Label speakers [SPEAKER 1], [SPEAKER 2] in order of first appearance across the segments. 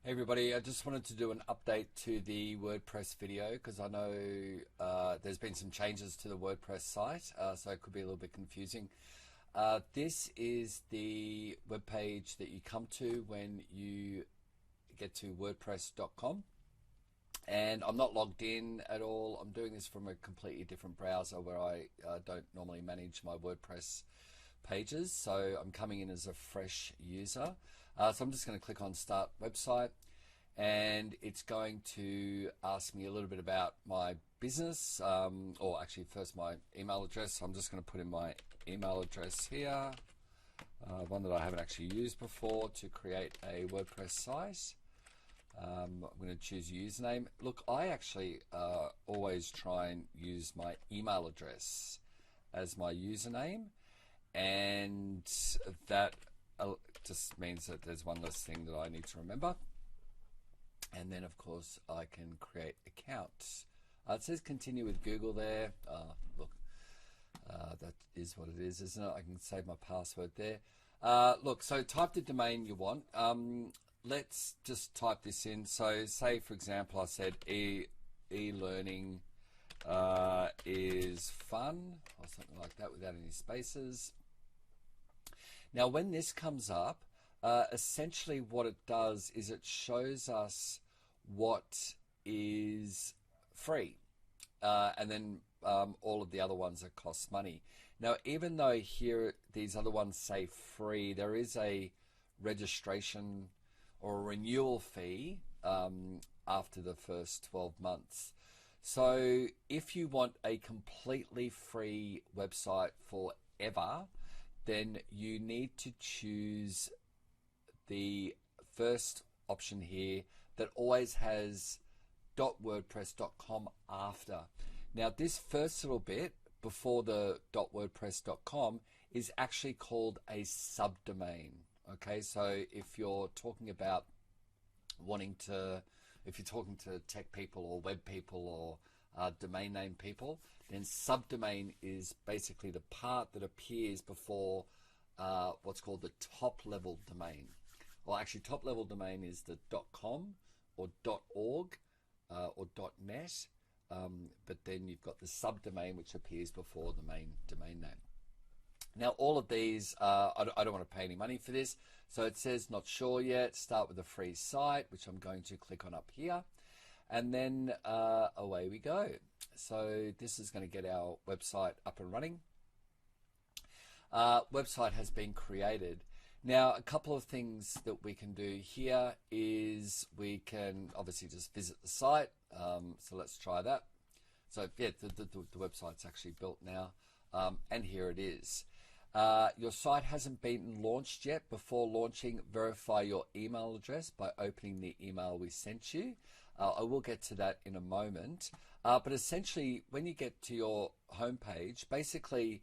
[SPEAKER 1] Hey everybody, I just wanted to do an update to the WordPress video because I know there's been some changes to the WordPress site, so it could be a little bit confusing. This is the web page that you come to when you get to WordPress.com, and I'm not logged in at all. I'm doing this from a completely different browser where I don't normally manage my WordPress pages, so I'm coming in as a fresh user. So I'm just going to click on Start Website, and it's going to ask me a little bit about my business, or actually first my email address. So I'm just going to put in my email address here, one that I haven't actually used before, to create a WordPress site. I'm going to choose a username. Look, I actually always try and use my email address as my username, and that just means that there's one less thing that I need to remember. And then of course I can create accounts. It says continue with Google there. Look, that is what it is, isn't it? I can save my password there. Look, so type the domain you want. Let's just type this in. So say for example I said e-learning is fun, or something like that, without any spaces. Now when this comes up, essentially what it does is it shows us what is free, and then all of the other ones that cost money. Now even though here these other ones say free, there is a registration or a renewal fee after the first 12 months. So if you want a completely free website forever, then you need to choose the first option here that always has .wordpress.com after. Now this first little bit before the .wordpress.com is actually called a subdomain. Okay, so if you're talking about if you're talking to tech people or web people or domain name people, then subdomain is basically the part that appears before what's called the top level domain. Well, actually top level domain is the .com or .org or .net, but then you've got the subdomain which appears before the main domain name. Now all of these, I don't want to pay any money for this, so it says not sure yet, start with a free site, which I'm going to click on up here, and then away we go. So this is going to get our website up and running. Website has been created. Now a couple of things that we can do here is we can obviously just visit the site, so let's try that. So yeah, the website's actually built now, and here it is. Your site hasn't been launched yet. Before launching, verify your email address by opening the email we sent you. I will get to that in a moment. But essentially, when you get to your home page, basically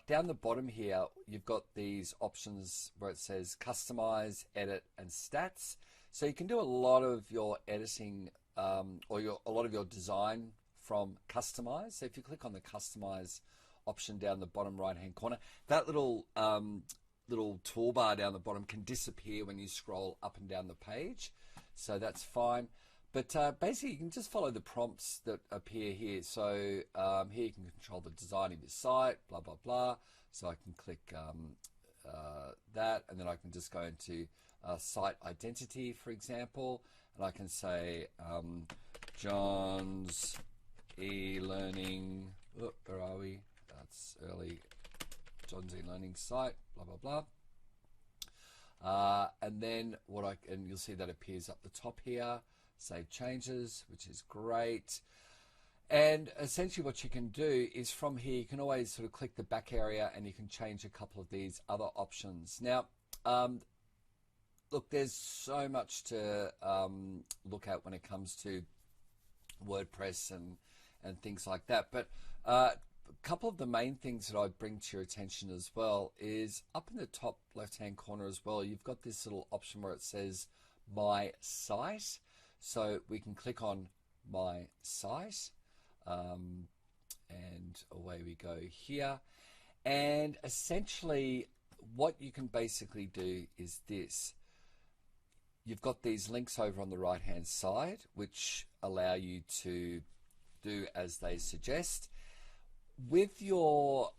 [SPEAKER 1] down the bottom here, you've got these options where it says customize, edit, and stats. So you can do a lot of your editing or a lot of your design from customize. So if you click on the customize option down the bottom right hand corner, that little toolbar down the bottom can disappear when you scroll up and down the page, so that's fine. But basically you can just follow the prompts that appear here. So here you can control the design of your site, blah blah blah. So I can click that, and then I can just go into site identity, for example, and I can say John's e-learning, where are we? That's early John's e-learning site, blah blah blah. And then and you'll see that appears up the top here. Save changes, which is great. And essentially what you can do is from here you can always sort of click the back area and you can change a couple of these other options. Now look, there's so much to look at when it comes to WordPress and things like that, but a couple of the main things that I bring to your attention as well is up in the top left hand corner as well, you've got this little option where it says my site. So we can click on my site, and away we go here. And essentially what you can basically do is this. you've got these links over on the right hand side which allow you to do as they suggest. With your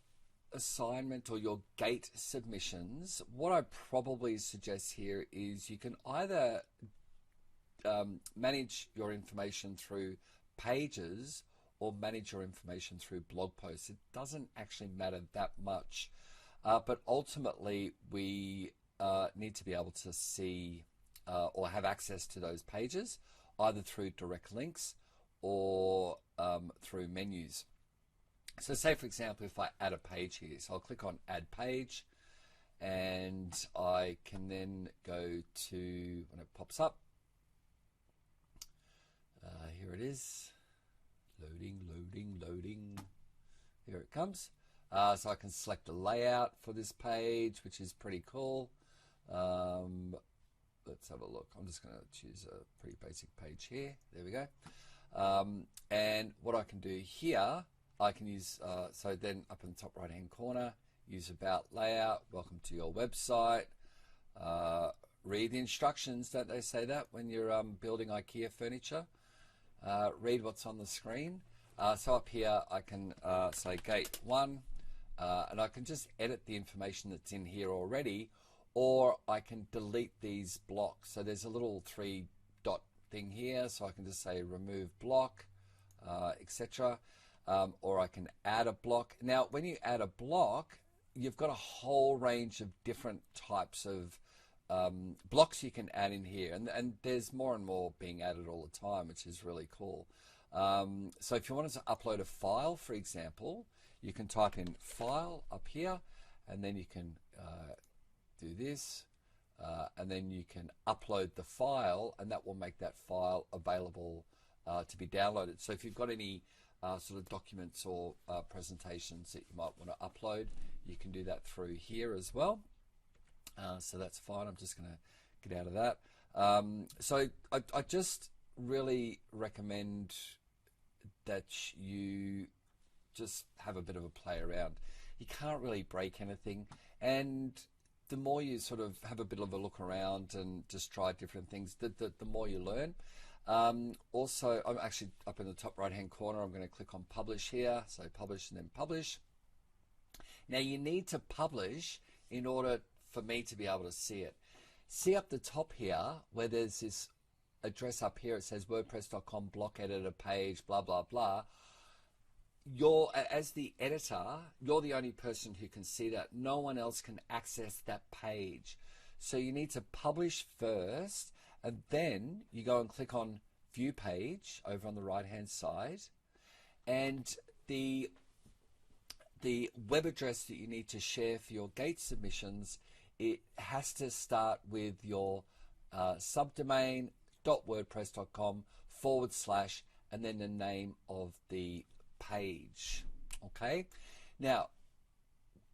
[SPEAKER 1] assignment or your gate submissions, what I probably suggest here is you can either manage your information through pages or manage your information through blog posts. It doesn't actually matter that much, but ultimately we need to be able to see or have access to those pages either through direct links or through menus. So say, for example, if I add a page here, so I'll click on Add Page, and I can then go to, when it pops up, here it is, loading, loading, loading, here it comes. So I can select a layout for this page, which is pretty cool. Let's have a look. I'm just going to choose a pretty basic page here. There we go. And what I can do here, I can use, so then up in the top right hand corner, use About Layout, welcome to your website, read the instructions, don't they say that when you're building IKEA furniture? Read what's on the screen. So up here I can say Gate 1, and I can just edit the information that's in here already, or I can delete these blocks. So there's a little 3-dot thing here, so I can just say Remove Block, etc. Or I can add a block. Now, when you add a block, you've got a whole range of different types of blocks you can add in here. And there's more and more being added all the time, which is really cool. So if you wanted to upload a file, for example, you can type in File up here, and then you can do this, and then you can upload the file, and that will make that file available to be downloaded. So if you've got any sort of documents or presentations that you might want to upload, you can do that through here as well. So that's fine. I'm just going to get out of that. So I just really recommend that you just have a bit of a play around. You can't really break anything, and the more you sort of have a bit of a look around and just try different things, the more you learn. Also, I'm actually up in the top right hand corner, I'm going to click on Publish here, so Publish and then Publish. Now you need to publish in order for me to be able to see it. See up the top here where there's this address up here, it says wordpress.com block editor page, blah blah blah. You're, as the editor, you're the only person who can see that. No one else can access that page. So you need to publish first, and then you go and click on View Page over on the right hand side, and the web address that you need to share for your gate submissions, it has to start with your subdomain .wordpress.com / and then the name of the page. Okay, now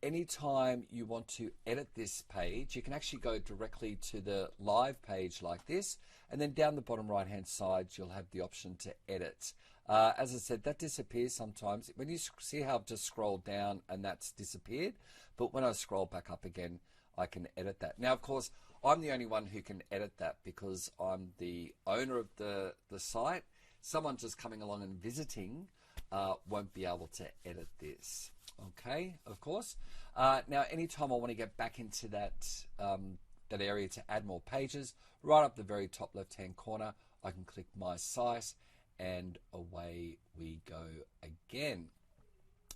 [SPEAKER 1] anytime you want to edit this page, you can actually go directly to the live page like this, and then down the bottom right hand side you'll have the option to edit. As I said, that disappears sometimes. When you see how I've just scrolled down and that's disappeared, but when I scroll back up again, I can edit that. Now, of course, I'm the only one who can edit that because I'm the owner of the site. Someone just coming along and visiting won't be able to edit this. Okay, of course. Now, anytime I want to get back into that that area to add more pages, right up the very top left-hand corner, I can click My Site, and away we go again.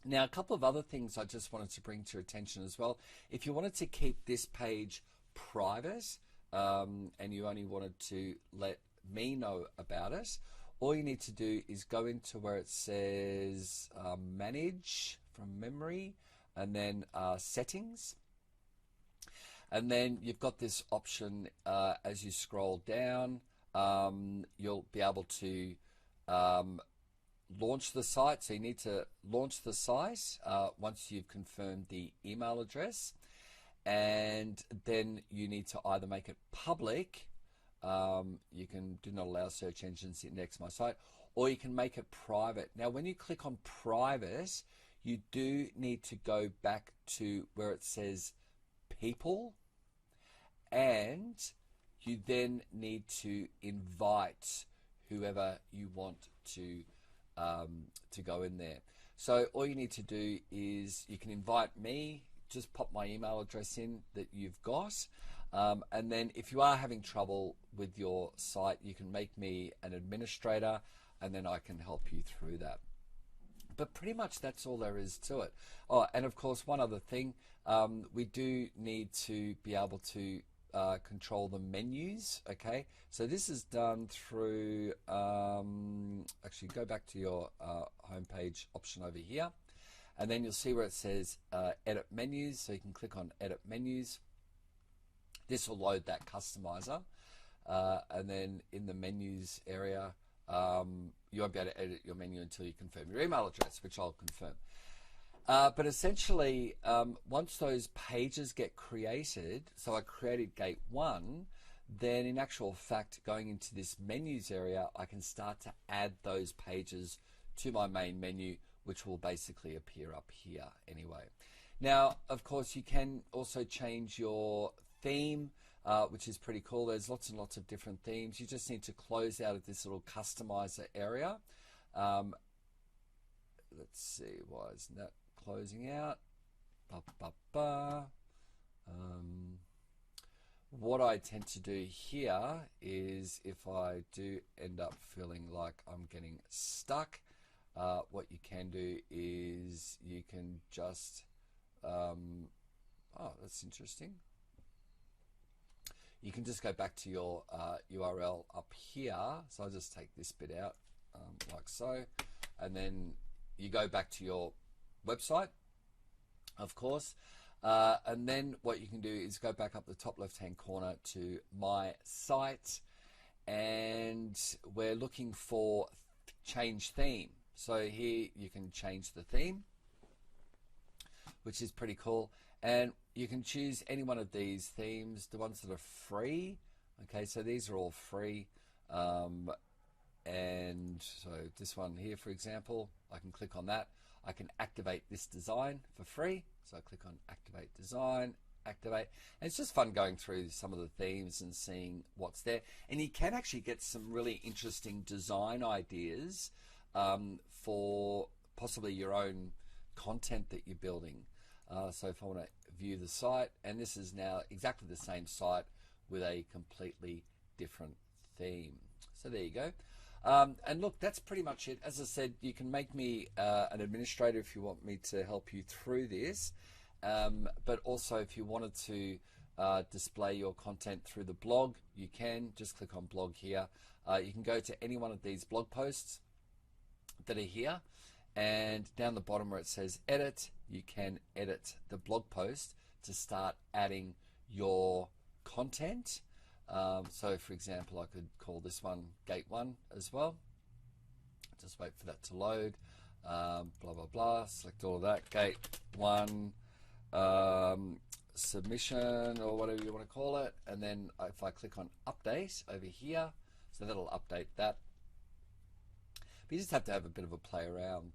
[SPEAKER 1] Now, a couple of other things I just wanted to bring to your attention as well. If you wanted to keep this page private and you only wanted to let me know about it, all you need to do is go into where it says Manage from memory, and then Settings. And then you've got this option as you scroll down, you'll be able to launch the site. So you need to launch the site once you've confirmed the email address, and then you need to either make it public. You can do not allow search engines to index my site, or you can make it private. Now, when you click on private, you do need to go back to where it says people, and you then need to invite whoever you want to go in there. So all you need to do is you can invite me, just pop my email address in that you've got, and then if you are having trouble with your site, you can make me an administrator, and then I can help you through that. But pretty much that's all there is to it. Oh, and of course, one other thing, we do need to be able to control the menus. Okay, so this is done through, actually go back to your homepage option over here, and then you'll see where it says edit menus. So you can click on edit menus. This will load that customizer, and then in the menus area, you won't be able to edit your menu until you confirm your email address, which I'll confirm. But essentially, once those pages get created, so I created gate 1, then in actual fact, going into this menus area, I can start to add those pages to my main menu, which will basically appear up here anyway. Now, of course, you can also change your theme, which is pretty cool. There's lots and lots of different themes. You just need to close out of this little customizer area. Let's see, why isn't that closing out? What I tend to do here is, if I do end up feeling like I'm getting stuck, what you can do is you can just, oh, that's interesting. You can just go back to your URL up here. So I'll just take this bit out like so, and then you go back to your website, of course, and then what you can do is go back up the top left hand corner to my site, and we're looking for change theme. So here you can change the theme, which is pretty cool, and you can choose any one of these themes, the ones that are free. Okay, so these are all free, and so this one here, for example, I can click on that. I can activate this design for free. So I click on activate design, activate, and it's just fun going through some of the themes and seeing what's there. And you can actually get some really interesting design ideas for possibly your own content that you're building. So if I want to view the site, and this is now exactly the same site with a completely different theme. So there you go. And look, that's pretty much it. As I said, you can make me an administrator if you want me to help you through this. But also, if you wanted to display your content through the blog, you can. Just click on blog here. You can go to any one of these blog posts that are here, and down the bottom where it says edit, you can edit the blog post to start adding your content. So for example, I could call this one gate 1 as well. Just wait for that to load. Blah blah blah, select all of that, gate 1 submission, or whatever you want to call it, and then if I click on update over here, so that'll update that. But you just have to have a bit of a play around,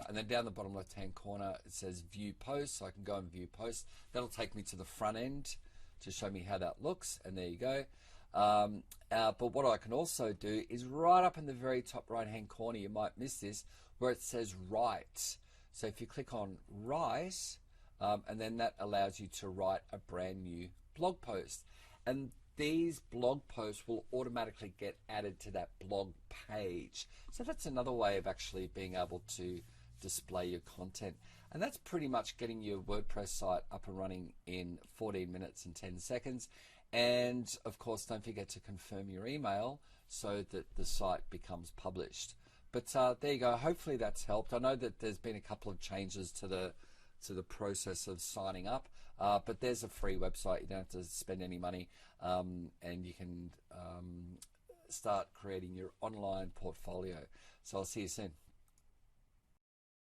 [SPEAKER 1] and then down the bottom left hand corner it says view post, so I can go and view post. That'll take me to the front end to show me how that looks, and there you go. But what I can also do is right up in the very top right hand corner, you might miss this, where it says write. So if you click on write, and then that allows you to write a brand new blog post, and these blog posts will automatically get added to that blog page. So that's another way of actually being able to display your content. And that's pretty much getting your WordPress site up and running in 14 minutes and 10 seconds. And of course, don't forget to confirm your email so that the site becomes published. But there you go. Hopefully that's helped. I know that there's been a couple of changes to the process of signing up, but there's a free website. You don't have to spend any money, and you can start creating your online portfolio. So I'll see you soon.